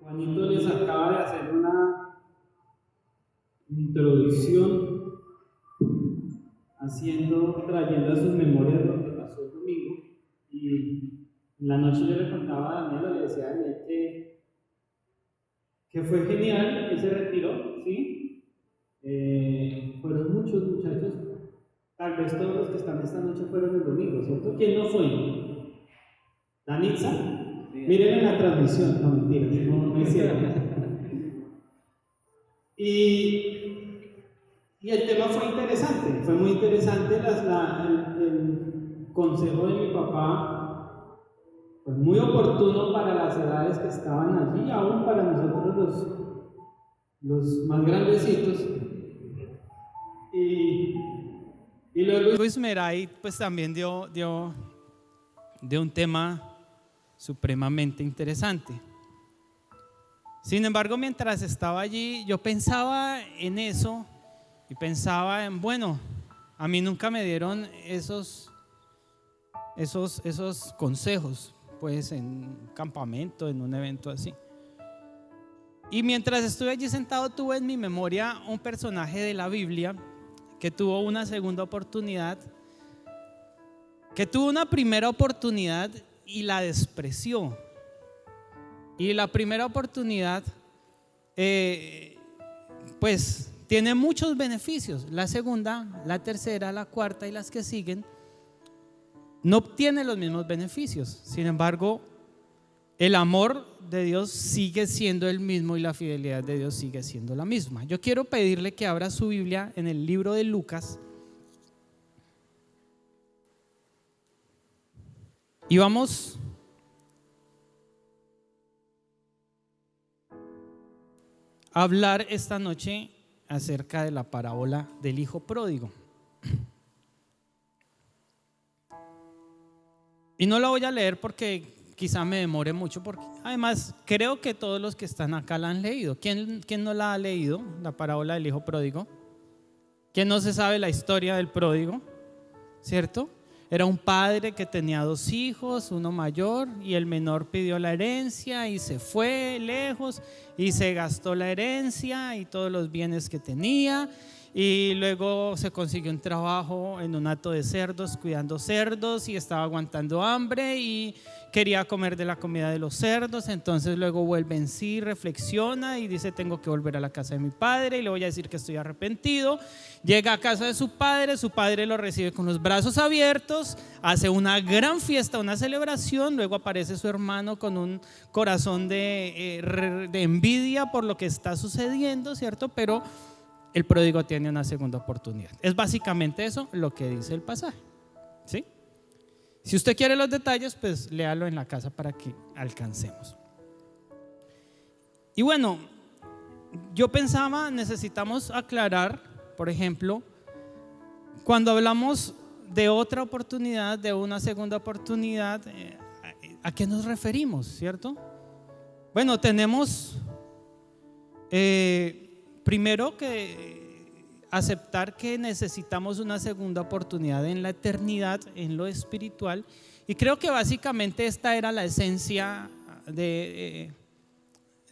Juanito les acaba de hacer una introducción trayendo a sus memorias lo que pasó el domingo. Y en la noche yo le contaba a Daniel, le decía a Daniel que fue genial ese retiro, ¿sí? Fueron muchos muchachos, tal vez todos los que están esta noche fueron el domingo, ¿cierto? ¿Quién no fue? ¿Danitza? Miren en la transmisión, no mentiras, no es cierto. Y el tema fue interesante, fue muy interesante. El consejo de mi papá fue muy oportuno para las edades que estaban allí, aún para nosotros los más grandecitos. Y luego Luis Meray pues también dio un tema supremamente interesante. Sin embargo, mientras estaba allí, yo pensaba en eso y pensaba en, bueno, a mí nunca me dieron esos consejos, pues en un campamento, en un evento así. Y mientras estuve allí sentado, tuve en mi memoria un personaje de la Biblia que tuvo una segunda oportunidad, que tuvo una primera oportunidad y la despreció. Y la primera oportunidad, pues tiene muchos beneficios. La segunda, la tercera, la cuarta y las que siguen no obtienen los mismos beneficios. Sin embargo, el amor de Dios sigue siendo el mismo y la fidelidad de Dios sigue siendo la misma. Yo quiero pedirle que abra su Biblia en el libro de Lucas. Y vamos a hablar esta noche acerca de la parábola del hijo pródigo. Y no la voy a leer porque quizá me demore mucho, porque además creo que todos los que están acá la han leído. ¿Quién no la ha leído, la parábola del hijo pródigo? ¿Quién no se sabe la historia del pródigo? ¿Cierto? Era un padre que tenía 2 hijos, uno mayor, y el menor pidió la herencia y se fue lejos y se gastó la herencia y todos los bienes que tenía. Y luego se consiguió un trabajo en un hato de cerdos, cuidando cerdos, y estaba aguantando hambre y quería comer de la comida de los cerdos. Entonces luego vuelve en sí, reflexiona y dice: tengo que volver a la casa de mi padre y le voy a decir que estoy arrepentido. Llega a casa de su padre lo recibe con los brazos abiertos, hace una gran fiesta, una celebración. Luego aparece su hermano con un corazón de envidia por lo que está sucediendo, ¿cierto? Pero el pródigo tiene una segunda oportunidad. Es básicamente eso lo que dice el pasaje, ¿sí? Si usted quiere los detalles, pues léalo en la casa para que alcancemos. Y bueno, yo pensaba, necesitamos aclarar, por ejemplo, cuando hablamos de otra oportunidad, de una segunda oportunidad, ¿a qué nos referimos, cierto? Bueno, tenemos primero que aceptar que necesitamos una segunda oportunidad en la eternidad, en lo espiritual. Y creo que básicamente esta era la esencia del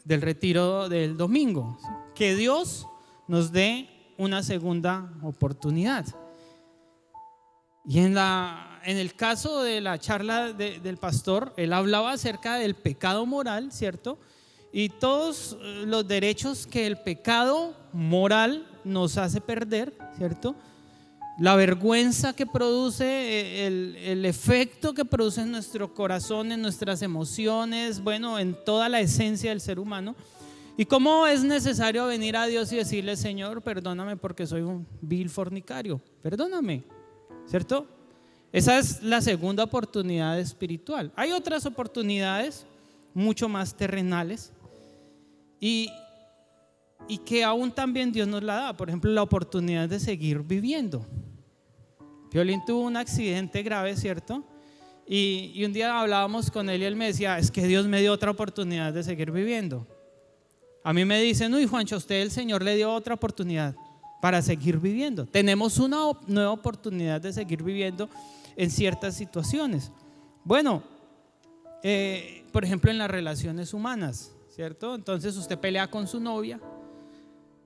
retiro del domingo, ¿sí? Que Dios nos dé una segunda oportunidad. Y en el caso de la charla del pastor, él hablaba acerca del pecado moral, ¿cierto? Y todos los derechos que el pecado moral nos hace perder, ¿cierto? La vergüenza que produce, el efecto que produce en nuestro corazón, en nuestras emociones, bueno, en toda la esencia del ser humano. Y cómo es necesario venir a Dios y decirle: Señor, perdóname porque soy un vil fornicario, perdóname, ¿cierto? Esa es la segunda oportunidad espiritual. Hay otras oportunidades mucho más terrenales y que aún también Dios nos la da. Por ejemplo, la oportunidad de seguir viviendo. Piolín tuvo un accidente grave, ¿cierto? Y un día hablábamos con él y él me decía: es que Dios me dio otra oportunidad de seguir viviendo. A mí me dicen: uy, Juancho, a usted el Señor le dio otra oportunidad para seguir viviendo. Tenemos una nueva oportunidad de seguir viviendo en ciertas situaciones. Bueno, por ejemplo, en las relaciones humanas, ¿cierto? Entonces usted pelea con su novia,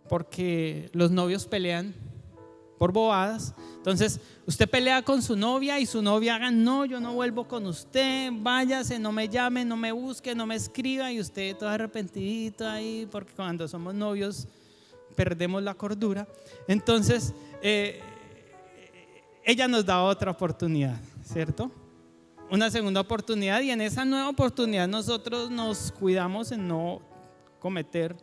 porque los novios pelean por bobadas. Entonces usted pelea con su novia y su novia haga: no, yo no vuelvo con usted, váyase, no me llame, no me busque, no me escriba, y usted todo arrepentidito ahí, porque cuando somos novios perdemos la cordura. Entonces ella nos da otra oportunidad, ¿cierto? Una segunda oportunidad, y en esa nueva oportunidad nosotros nos cuidamos en no cometer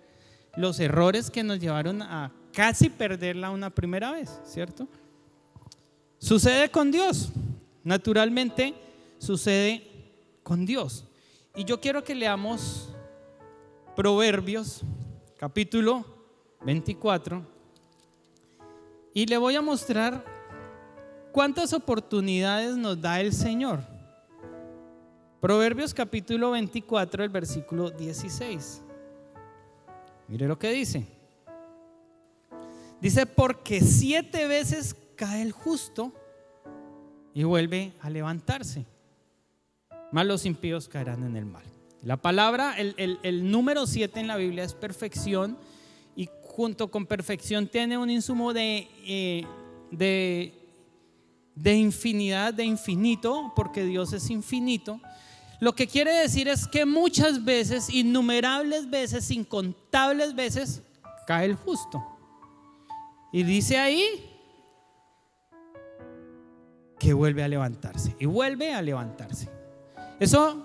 los errores que nos llevaron a casi perderla una primera vez, ¿cierto? Sucede con Dios, naturalmente sucede con Dios. Y yo quiero que leamos Proverbios capítulo 24 y le voy a mostrar cuántas oportunidades nos da el Señor. Proverbios capítulo 24, el versículo 16. Mire lo que dice. Dice: porque 7 veces cae el justo y vuelve a levantarse, mas los impíos caerán en el mal. La palabra, el número 7 en la Biblia es perfección, y junto con perfección tiene un insumo de infinidad, de infinito, porque Dios es infinito. Lo que quiere decir es que muchas veces, innumerables veces, incontables veces, cae el justo. Y dice ahí que vuelve a levantarse y vuelve a levantarse. Eso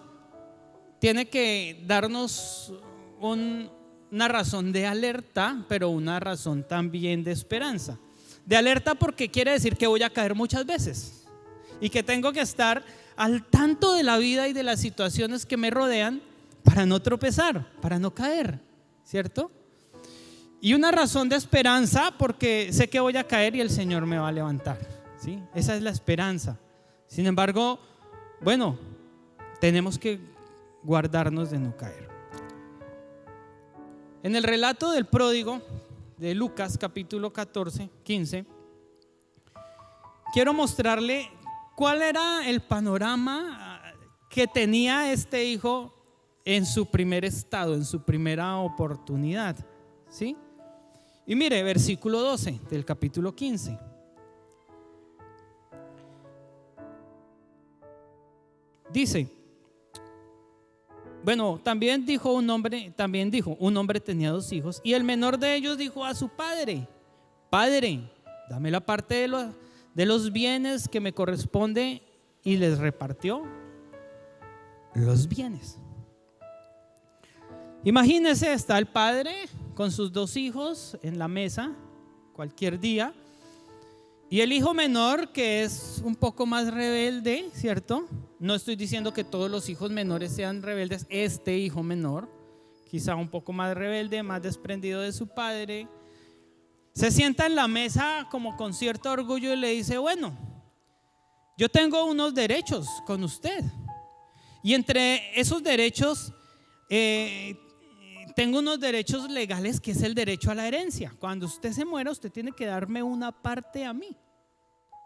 tiene que darnos una razón de alerta, pero una razón también de esperanza. De alerta porque quiere decir que voy a caer muchas veces y que tengo que estar al tanto de la vida y de las situaciones que me rodean para no tropezar, para no caer, ¿cierto? Y una razón de esperanza porque sé que voy a caer y el Señor me va a levantar, ¿sí? Esa es la esperanza. Sin embargo, bueno, tenemos que guardarnos de no caer. En el relato del pródigo de Lucas capítulo 15, quiero mostrarle cuál era el panorama que tenía este hijo en su primer estado, en su primera oportunidad, ¿sí? Y mire, versículo 12 del capítulo 15. Dice: bueno, también dijo un hombre tenía 2 hijos, y el menor de ellos dijo a su padre: Padre, dame la parte de los bienes que me corresponde, y les repartió los bienes. Imagínese, está el padre con sus 2 hijos en la mesa cualquier día, y el hijo menor, que es un poco más rebelde, ¿cierto? No estoy diciendo que todos los hijos menores sean rebeldes. Este hijo menor, quizá un poco más rebelde, más desprendido de su padre, se sienta en la mesa como con cierto orgullo y le dice: bueno, yo tengo unos derechos con usted, y entre esos derechos tengo unos derechos legales, que es el derecho a la herencia. Cuando usted se muera, usted tiene que darme una parte a mí.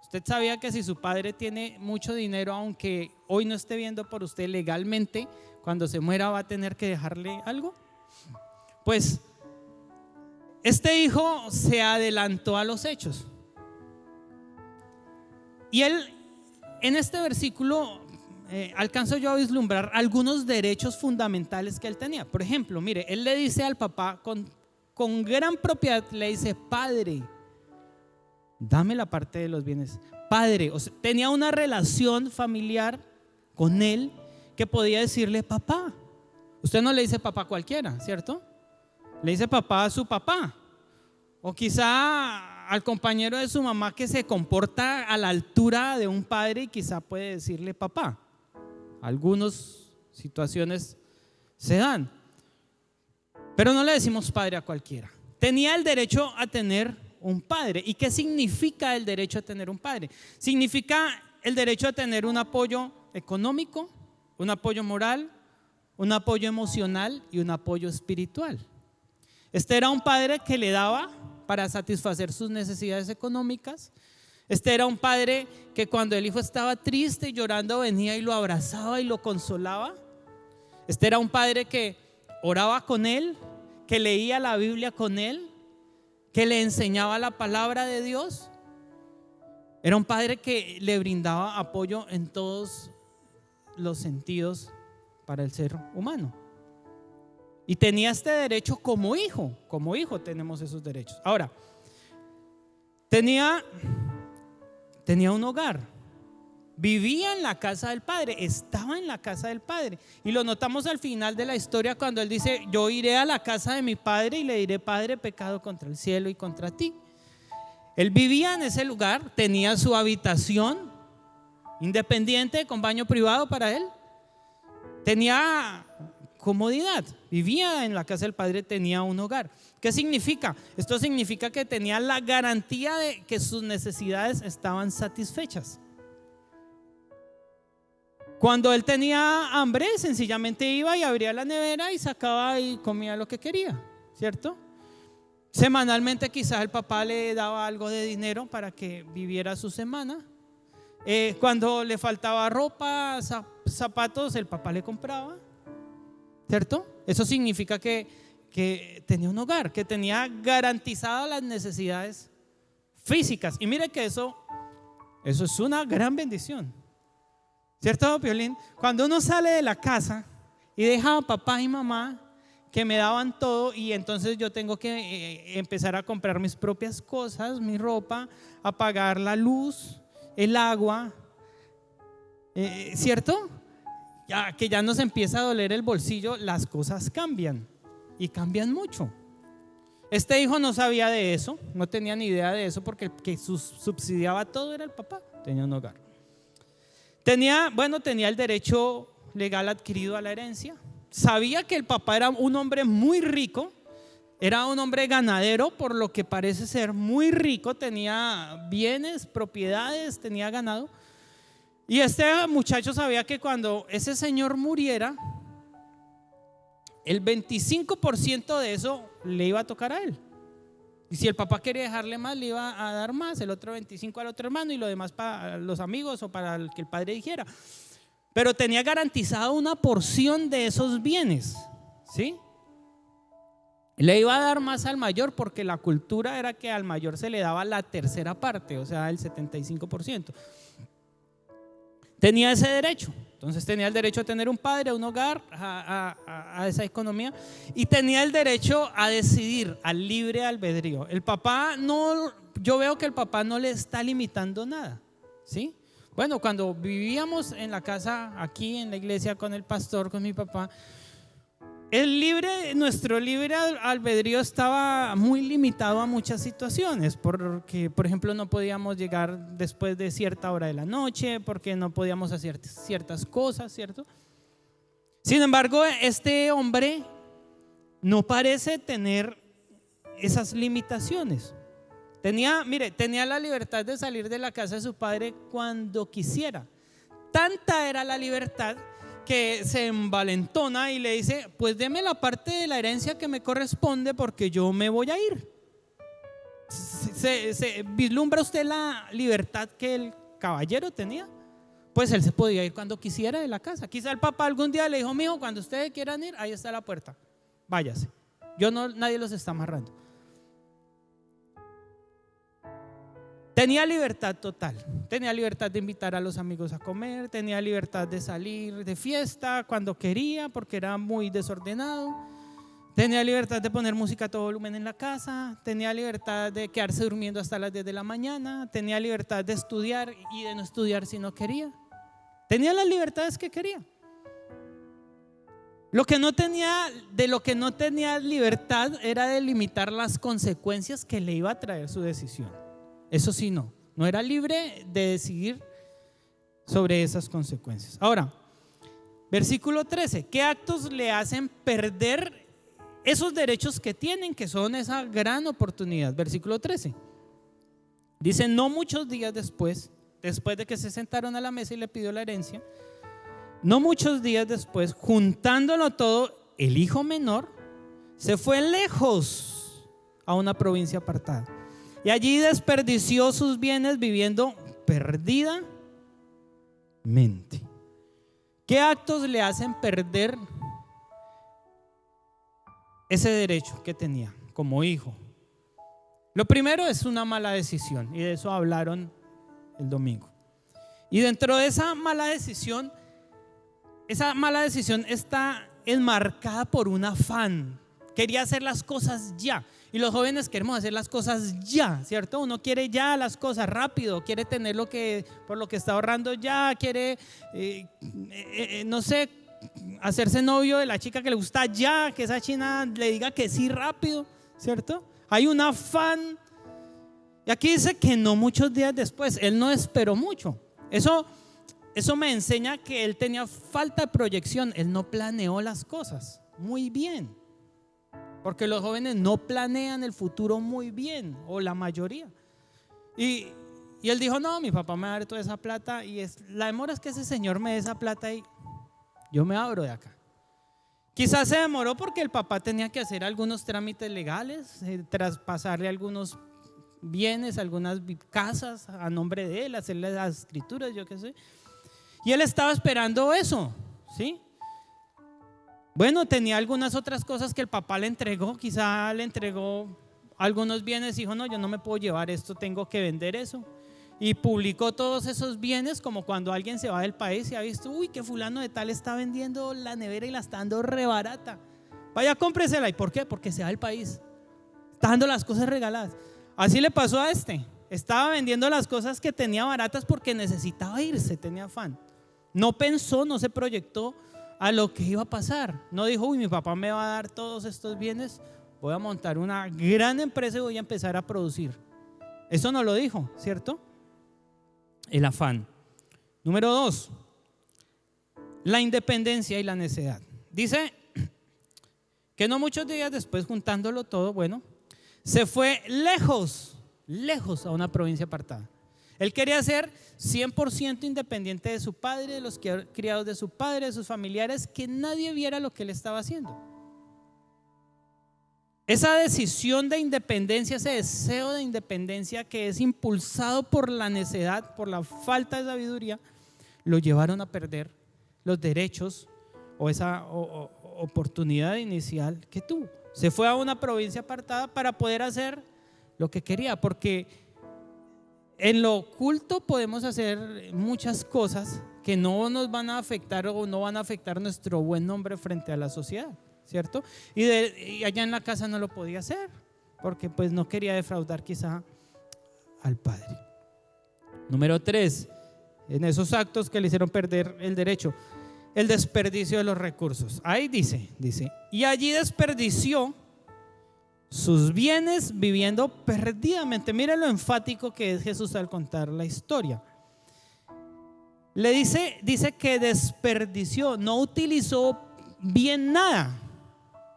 Usted sabía que si su padre tiene mucho dinero, aunque hoy no esté viendo por usted legalmente, cuando se muera va a tener que dejarle algo. Pues este hijo se adelantó a los hechos, y él, en este versículo, alcanzo yo a vislumbrar algunos derechos fundamentales que él tenía. Por ejemplo, mire, él le dice al papá con gran propiedad, le dice: Padre, dame la parte de los bienes. Padre, o sea, tenía una relación familiar con él que podía decirle papá. Usted no le dice papá a cualquiera, ¿cierto? Le dice papá a su papá, o quizá al compañero de su mamá que se comporta a la altura de un padre, y quizá puede decirle papá. Algunas situaciones se dan, pero no le decimos padre a cualquiera. Tenía el derecho a tener un padre. ¿Y qué significa el derecho a tener un padre? Significa el derecho a tener un apoyo económico, un apoyo moral, un apoyo emocional y un apoyo espiritual. Este era un padre que le daba para satisfacer sus necesidades económicas. Este era un padre que cuando el hijo estaba triste y llorando venía y lo abrazaba y lo consolaba. Este era un padre que oraba con él, que leía la Biblia con él, que le enseñaba la palabra de Dios. Era un padre que le brindaba apoyo en todos los sentidos para el ser humano. Y tenía este derecho como hijo tenemos esos derechos. Ahora, tenía un hogar, vivía en la casa del padre, estaba en la casa del padre. Y lo notamos al final de la historia cuando él dice: yo iré a la casa de mi padre y le diré: Padre, he pecado contra el cielo y contra ti. Él vivía en ese lugar, tenía su habitación independiente con baño privado para él, tenía comodidad, vivía en la casa del padre, tenía un hogar. ¿Qué significa? Esto significa que tenía la garantía de que sus necesidades estaban satisfechas. Cuando él tenía hambre, sencillamente iba y abría la nevera y sacaba y comía lo que quería, ¿cierto? Semanalmente quizás el papá le daba algo de dinero para que viviera su semana. Cuando le faltaba ropa, zapatos, el papá le compraba, ¿cierto? Eso significa que tenía un hogar, que tenía garantizadas las necesidades físicas. Y mire que eso es una gran bendición, ¿cierto, Piolín? Cuando uno sale de la casa y deja a papá y mamá que me daban todo, y entonces yo tengo que empezar a comprar mis propias cosas, mi ropa, a pagar la luz, el agua, ¿cierto? Ya que ya nos empieza a doler el bolsillo, las cosas cambian y cambian mucho. Este hijo no sabía de eso, no tenía ni idea de eso, porque el que subsidiaba todo era el papá. Tenía un hogar, tenía el derecho legal adquirido a la herencia. Sabía que el papá era un hombre muy rico, era un hombre ganadero, por lo que parece ser muy rico, tenía bienes, propiedades, tenía ganado. Y este muchacho sabía que cuando ese señor muriera, el 25% de eso le iba a tocar a él. Y si el papá quería dejarle más, le iba a dar más, el otro 25% al otro hermano y lo demás para los amigos o para el que el padre dijera. Pero tenía garantizado una porción de esos bienes, ¿sí? Le iba a dar más al mayor, porque la cultura era que al mayor se le daba la tercera parte, o sea, el 75%. Tenía ese derecho. Entonces tenía el derecho a tener un padre, a un hogar, a esa economía, y tenía el derecho a decidir, al libre albedrío. El papá no, yo veo que el papá no le está limitando nada, ¿sí? Bueno, cuando vivíamos en la casa, aquí en la iglesia con el pastor, con mi papá, nuestro libre albedrío estaba muy limitado a muchas situaciones, porque por ejemplo no podíamos llegar después de cierta hora de la noche, porque no podíamos hacer ciertas cosas, ¿cierto? Sin embargo, este hombre no parece tener esas limitaciones. Tenía la libertad de salir de la casa de su padre cuando quisiera. Tanta era la libertad que se envalentona y le dice: pues deme la parte de la herencia que me corresponde, porque yo me voy a ir. ¿Se vislumbra usted la libertad que el caballero tenía? Pues él se podía ir cuando quisiera de la casa. Quizá el papá algún día le dijo: mijo, cuando ustedes quieran ir, ahí está la puerta, váyase, nadie los está amarrando. Tenía libertad total, tenía libertad de invitar a los amigos a comer, tenía libertad de salir de fiesta cuando quería, porque era muy desordenado. Tenía libertad de poner música a todo volumen en la casa, tenía libertad de quedarse durmiendo hasta las 10 de la mañana, tenía libertad de estudiar y de no estudiar si no quería. Tenía las libertades que quería. Lo que no tenía libertad era de limitar las consecuencias que le iba a traer su decisión. Eso sí, no era libre de decidir sobre esas consecuencias. Ahora, versículo 13: ¿qué actos le hacen perder esos derechos que tienen, que son esa gran oportunidad? Versículo 13 dice: no muchos días después de que se sentaron a la mesa y le pidió la herencia, no muchos días después, juntándolo todo, el hijo menor se fue lejos a una provincia apartada, y allí desperdició sus bienes viviendo perdidamente. ¿Qué actos le hacen perder ese derecho que tenía como hijo. Lo primero es una mala decisión, y de eso hablaron el domingo. Y dentro de esa mala decisión está enmarcada por un afán. Quería hacer las cosas ya. Y los jóvenes queremos hacer las cosas ya, ¿cierto? Uno quiere ya las cosas rápido, quiere tener por lo que está ahorrando ya, quiere, no sé, hacerse novio de la chica que le gusta ya, que esa china le diga que sí rápido, ¿cierto? Hay un afán. Y aquí dice que no muchos días después, él no esperó mucho. Eso me enseña que él tenía falta de proyección, él no planeó las cosas muy bien. Porque los jóvenes no planean el futuro muy bien, o la mayoría. Y él dijo, no, mi papá me va a dar toda esa plata, y la demora es que ese señor me dé esa plata y yo me abro de acá. Quizás se demoró porque el papá tenía que hacer algunos trámites legales, traspasarle algunos bienes, algunas casas a nombre de él, hacerle las escrituras, yo qué sé. Y él estaba esperando eso, ¿sí? Bueno, tenía algunas otras cosas que el papá le entregó, quizá le entregó algunos bienes y dijo, no, yo no me puedo llevar esto, tengo que vender eso. Y publicó todos esos bienes, como cuando alguien se va del país y ha visto, uy, que fulano de tal está vendiendo la nevera y la está dando re barata. Vaya, cómpresela. ¿Y por qué? Porque se va del país. Está dando las cosas regaladas. Así le pasó a este. Estaba vendiendo las cosas que tenía baratas porque necesitaba irse, tenía afán. No pensó, no se proyectó a lo que iba a pasar. No dijo, uy, mi papá me va a dar todos estos bienes, voy a montar una gran empresa y voy a empezar a producir. Eso no lo dijo, ¿cierto? El afán. Número 2, la independencia y la necedad. Dice que no muchos días después, juntándolo todo, bueno, se fue lejos a una provincia apartada. Él quería ser 100% independiente de su padre, de los criados de su padre, de sus familiares, que nadie viera lo que él estaba haciendo. Esa decisión de independencia, ese deseo de independencia que es impulsado por la necedad, por la falta de sabiduría, lo llevaron a perder los derechos o esa oportunidad inicial que tuvo. Se fue a una provincia apartada para poder hacer lo que quería, porque en lo oculto podemos hacer muchas cosas que no nos van a afectar o no van a afectar nuestro buen nombre frente a la sociedad, ¿cierto? Y allá en la casa no lo podía hacer porque pues no quería defraudar quizá al padre. Número 3, en esos actos que le hicieron perder el derecho, el desperdicio de los recursos. Ahí dice, y allí desperdició sus bienes viviendo perdidamente. Mire lo enfático que es Jesús al contar la historia. Le dice que desperdició, no utilizó bien nada,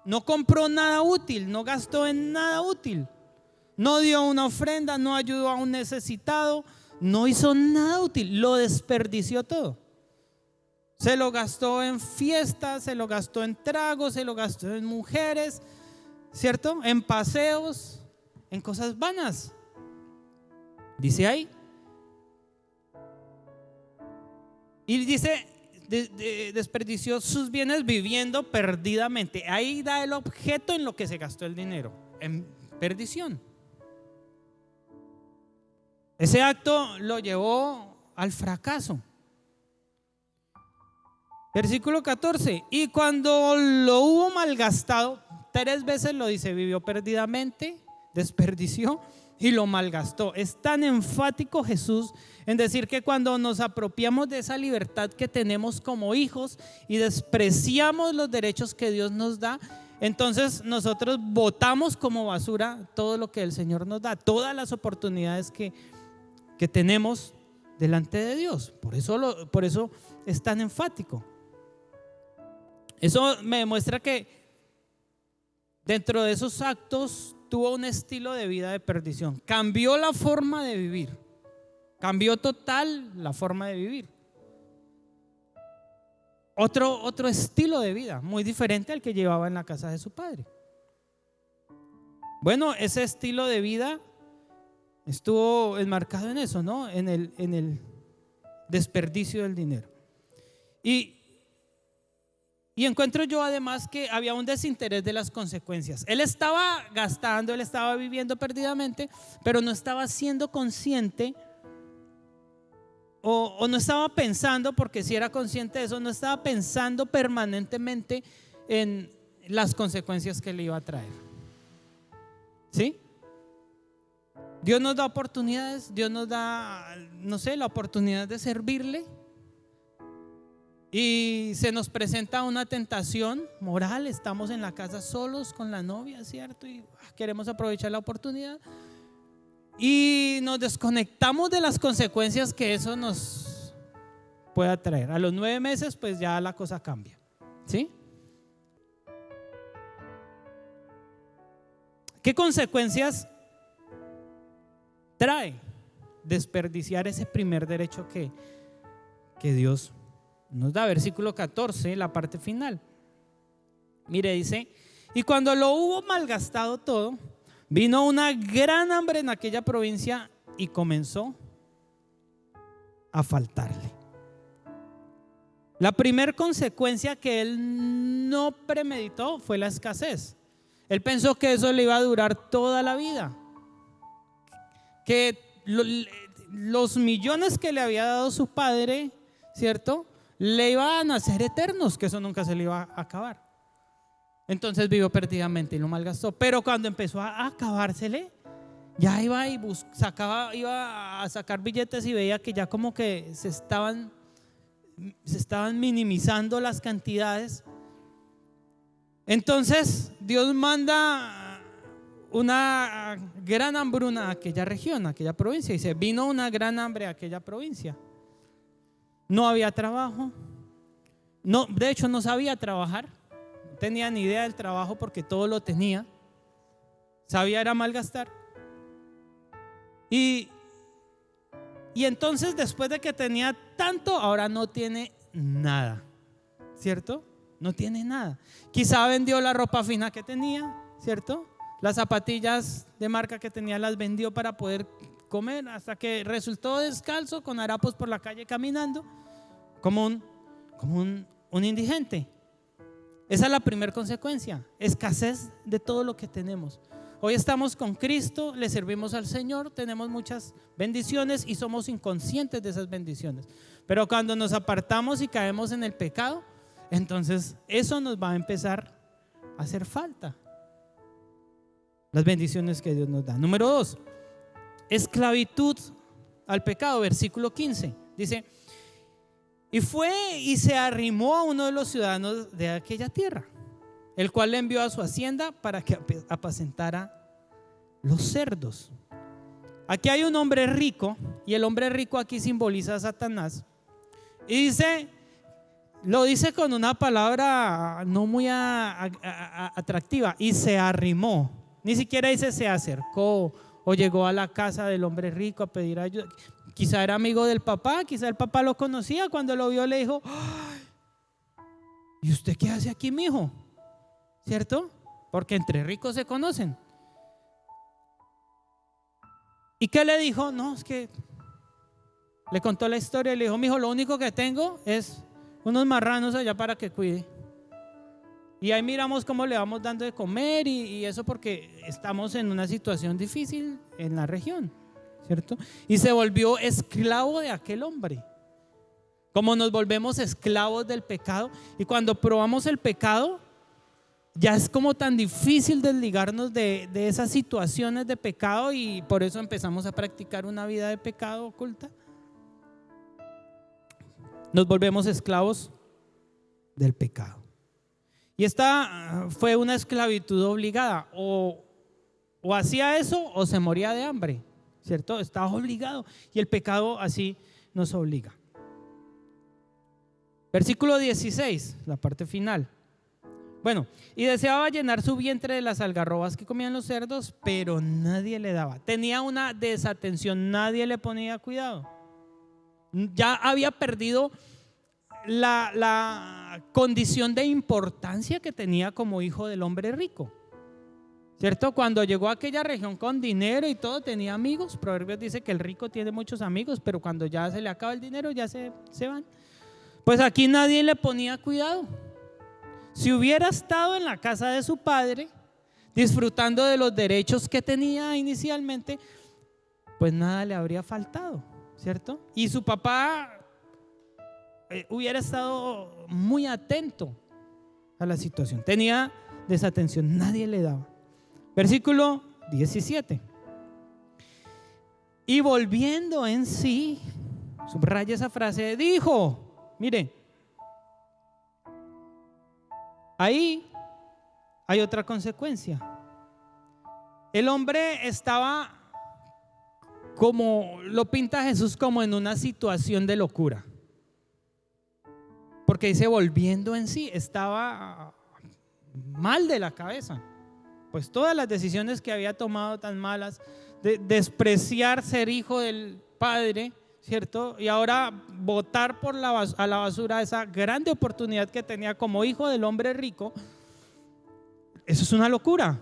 no compró nada útil, no gastó en nada útil, no dio una ofrenda, no ayudó a un necesitado, no hizo nada útil, lo desperdició todo. Se lo gastó en fiestas, se lo gastó en tragos, se lo gastó en mujeres, ¿cierto? En paseos, en cosas vanas. Dice ahí. Y dice, desperdició sus bienes viviendo perdidamente. Ahí da el objeto en lo que se gastó el dinero, en perdición. Ese acto lo llevó al fracaso. Versículo 14, y cuando lo hubo malgastado, 3 veces lo dice, vivió perdidamente, desperdició y lo malgastó. Es tan enfático Jesús en decir que cuando nos apropiamos de esa libertad que tenemos como hijos y despreciamos los derechos que Dios nos da, entonces nosotros botamos como basura todo lo que el Señor nos da, todas las oportunidades que tenemos delante de Dios. Por eso es tan enfático. Eso me demuestra que dentro de esos actos tuvo un estilo de vida de perdición. Cambió la forma de vivir. Cambió total la forma de vivir. Otro estilo de vida, muy diferente al que llevaba en la casa de su padre. Bueno, ese estilo de vida estuvo enmarcado en eso, ¿no? En el desperdicio del dinero. Y Y encuentro yo además que había un desinterés de las consecuencias. Él estaba gastando, él estaba viviendo perdidamente, pero no estaba siendo consciente o no estaba pensando, porque si era consciente de eso, no estaba pensando permanentemente en las consecuencias que le iba a traer. ¿Sí? Dios nos da oportunidades, Dios nos da, no sé, la oportunidad de servirle. Y se nos presenta una tentación moral, estamos en la casa solos con la novia, ¿cierto? Y queremos aprovechar la oportunidad y nos desconectamos de las consecuencias que eso nos pueda traer. A los 9 meses pues ya la cosa cambia, ¿sí? ¿Qué consecuencias trae desperdiciar ese primer derecho que Dios nos da? Versículo 14, la parte final. Mire, dice: y cuando lo hubo malgastado todo, vino una gran hambre en aquella provincia y comenzó a faltarle. La primera consecuencia que él no premeditó fue la escasez. Él pensó que eso le iba a durar toda la vida, que los millones que le había dado su padre, ¿cierto?, le iban a ser eternos, que eso nunca se le iba a acabar. Entonces vivió perdidamente y lo malgastó. Pero cuando empezó a acabársele, ya iba iba a sacar billetes y veía que ya como que se estaban minimizando las cantidades. Entonces Dios manda una gran hambruna a aquella región, a aquella provincia. Dice: vino una gran hambre a aquella provincia. No había trabajo. No, de hecho no sabía trabajar. No tenía ni idea del trabajo porque todo lo tenía. Sabía era malgastar. Y entonces después de que tenía tanto, ahora no tiene nada, ¿cierto? No tiene nada. Quizá vendió la ropa fina que tenía, ¿cierto? Las zapatillas de marca que tenía las vendió para poder comer, hasta que resultó descalzo con harapos por la calle caminando como un indigente. Esa es la primera consecuencia: escasez de todo lo que tenemos. Hoy estamos con Cristo, le servimos al Señor, tenemos muchas bendiciones y somos inconscientes de esas bendiciones. Pero cuando nos apartamos y caemos en el pecado, entonces eso nos va a empezar a hacer falta, las bendiciones que Dios nos da. Número 2, esclavitud al pecado. Versículo 15 dice: y fue y se arrimó a uno de los ciudadanos de aquella tierra, el cual le envió a su hacienda para que apacentara los cerdos. Aquí hay un hombre rico, y el hombre rico aquí simboliza a Satanás. Y lo dice con una palabra no muy atractiva: y se arrimó. Ni siquiera dice se acercó o llegó a la casa del hombre rico a pedir ayuda. Quizá era amigo del papá, quizá el papá lo conocía. Cuando lo vio le dijo: ¿y usted qué hace aquí, mijo? ¿Cierto? Porque entre ricos se conocen. ¿Y qué le dijo? No, es que le contó la historia y le dijo: mijo, lo único que tengo es unos marranos allá para que cuide. Y ahí miramos cómo le vamos dando de comer y eso, porque estamos en una situación difícil en la región, ¿cierto? Y se volvió esclavo de aquel hombre. Como nos volvemos esclavos del pecado, y cuando probamos el pecado, ya es como tan difícil desligarnos de esas situaciones de pecado, y por eso empezamos a practicar una vida de pecado oculta. Nos volvemos esclavos del pecado. Y esta fue una esclavitud obligada. O hacía eso o se moría de hambre, ¿cierto? Estaba obligado, y el pecado así nos obliga. Versículo 16, la parte final. Bueno, y deseaba llenar su vientre de las algarrobas que comían los cerdos, pero nadie le daba. Tenía una desatención, nadie le ponía cuidado. Ya había perdido la condición de importancia que tenía como hijo del hombre rico, ¿cierto? Cuando llegó a aquella región con dinero y todo, tenía amigos. Proverbios dice que el rico tiene muchos amigos, pero cuando ya se le acaba el dinero ya se van. Pues aquí nadie le ponía cuidado. Si hubiera estado en la casa de su padre, disfrutando de los derechos que tenía inicialmente, pues nada le habría faltado, ¿cierto? Y su papá hubiera estado muy atento a la situación. Tenía desatención, nadie le daba. Versículo 17. Y volviendo en sí, subraya esa frase, dijo, mire, ahí hay otra consecuencia. El hombre estaba, como lo pinta Jesús, como en una situación de locura. Porque dice volviendo en sí, estaba mal de la cabeza. Pues todas las decisiones que había tomado tan malas, de despreciar ser hijo del Padre, ¿cierto? Y ahora botar a la basura esa grande oportunidad que tenía como hijo del hombre rico. Eso es una locura.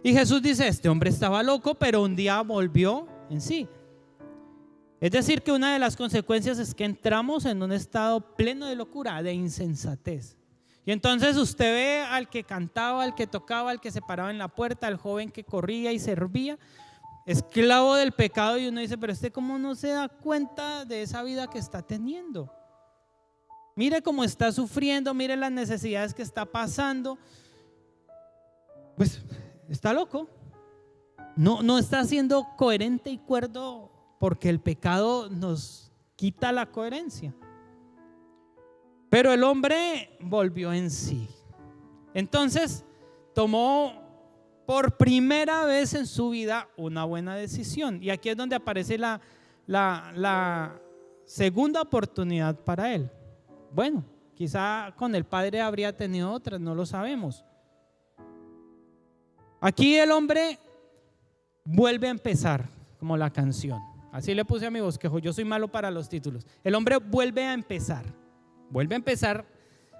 Y Jesús dice, este hombre estaba loco, pero un día volvió en sí. Es decir, que una de las consecuencias es que entramos en un estado pleno de locura, de insensatez. Y entonces usted ve al que cantaba, al que tocaba, al que se paraba en la puerta, al joven que corría y servía, esclavo del pecado, y uno dice, pero este cómo no se da cuenta de esa vida que está teniendo. Mire cómo está sufriendo, mire las necesidades que está pasando. Pues está loco. No está siendo coherente y cuerdo, porque el pecado nos quita la coherencia. Pero el hombre volvió en sí. Entonces tomó por primera vez en su vida una buena decisión. Y aquí es donde aparece la segunda oportunidad para él. Bueno, quizá con el padre habría tenido otras, no lo sabemos. Aquí el hombre vuelve a empezar, como la canción. Así le puse a mi bosquejo, yo soy malo para los títulos. El hombre vuelve a empezar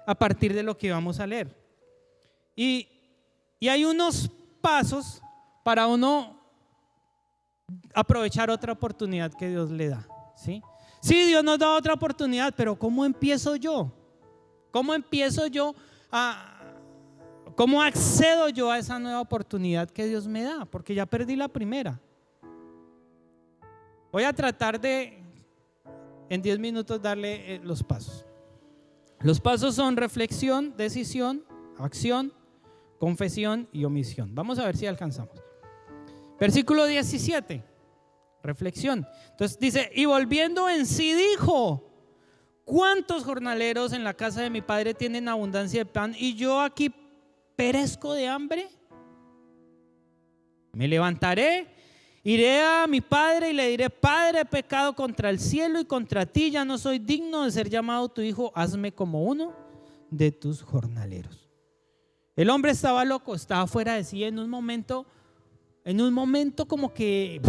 a partir de lo que vamos a leer. Y hay unos pasos para uno aprovechar otra oportunidad que Dios le da, ¿sí? Sí, Dios nos da otra oportunidad, pero ¿cómo empiezo yo? ¿Cómo accedo yo a esa nueva oportunidad que Dios me da? Porque ya perdí la primera. Voy a tratar de, en 10 minutos, darle los pasos. Los pasos son reflexión, decisión, acción, confesión y omisión. Vamos a ver si alcanzamos. Versículo 17, reflexión. Entonces dice, y volviendo en sí dijo, ¿cuántos jornaleros en la casa de mi padre tienen abundancia de pan y yo aquí perezco de hambre? Me levantaré, iré a mi padre y le diré, Padre, he pecado contra el cielo y contra ti, ya no soy digno de ser llamado tu hijo, hazme como uno de tus jornaleros. El hombre estaba loco, estaba fuera de sí. En un momento como que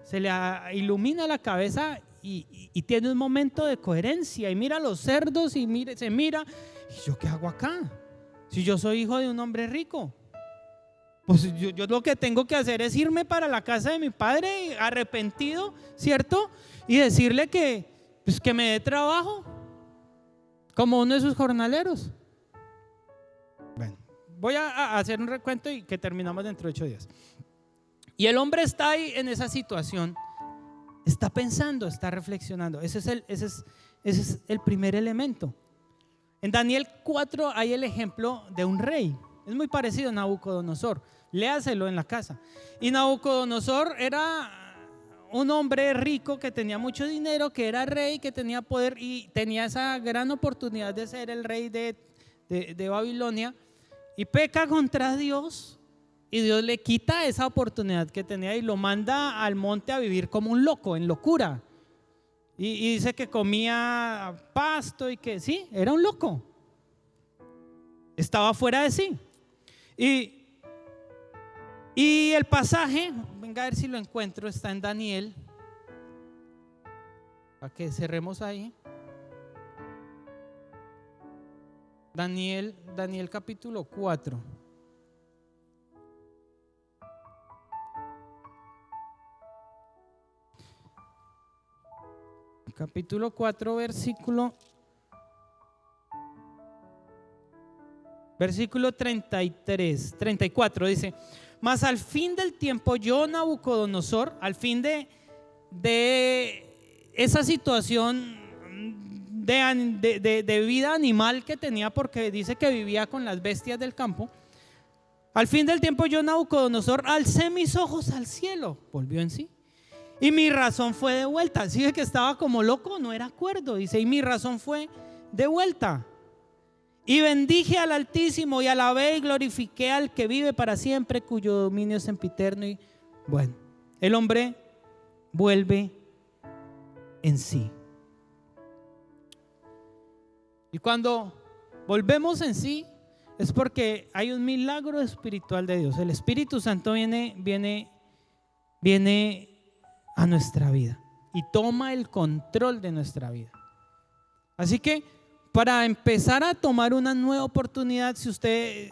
se le ilumina la cabeza y tiene un momento de coherencia y mira a los cerdos y se mira, ¿y yo qué hago acá? Si yo soy hijo de un hombre rico, pues yo lo que tengo que hacer es irme para la casa de mi padre arrepentido, ¿cierto? Y decirle que me dé trabajo como uno de sus jornaleros. Bueno, voy a hacer un recuento y que terminamos dentro de 8 días. Y el hombre está ahí en esa situación, está pensando, está reflexionando. Ese es el primer elemento. En Daniel 4 hay el ejemplo de un rey. Es muy parecido a Nabucodonosor. Léaselo en la casa. Y Nabucodonosor era un hombre rico que tenía mucho dinero, que era rey, que tenía poder y tenía esa gran oportunidad de ser el rey de Babilonia. Y peca contra Dios y Dios le quita esa oportunidad que tenía y lo manda al monte a vivir como un loco, en locura. Y dice que comía pasto y que sí, era un loco. Estaba fuera de sí. Y el pasaje, venga a ver si lo encuentro, está en Daniel. Para que cerremos ahí. Daniel capítulo 4. Capítulo 4, versículo Versículo 34 dice: mas al fin del tiempo yo, Nabucodonosor, al fin de esa situación de vida animal que tenía, porque dice que vivía con las bestias del campo, al fin del tiempo yo, Nabucodonosor, alcé mis ojos al cielo, volvió en sí, y mi razón fue de vuelta. Así que estaba como loco, no era cuerdo, dice, y mi razón fue de vuelta. Y bendije al Altísimo y alabé y glorifiqué al que vive para siempre, cuyo dominio es sempiterno. Y bueno, el hombre vuelve en sí. Y cuando volvemos en sí es porque hay un milagro espiritual de Dios. El Espíritu Santo viene a nuestra vida y toma el control de nuestra vida. Así que para empezar a tomar una nueva oportunidad, si usted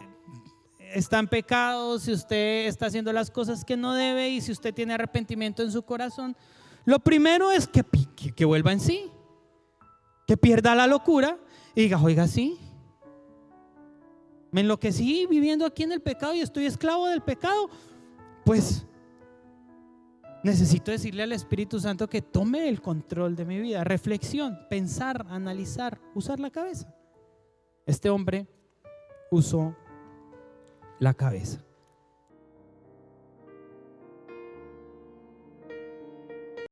está en pecado, si usted está haciendo las cosas que no debe y si usted tiene arrepentimiento en su corazón, lo primero es que vuelva en sí, que pierda la locura y diga: oiga, sí, me enloquecí viviendo aquí en el pecado y estoy esclavo del pecado. Pues necesito decirle al Espíritu Santo que tome el control de mi vida. Reflexión, pensar, analizar, usar la cabeza. Este hombre usó la cabeza.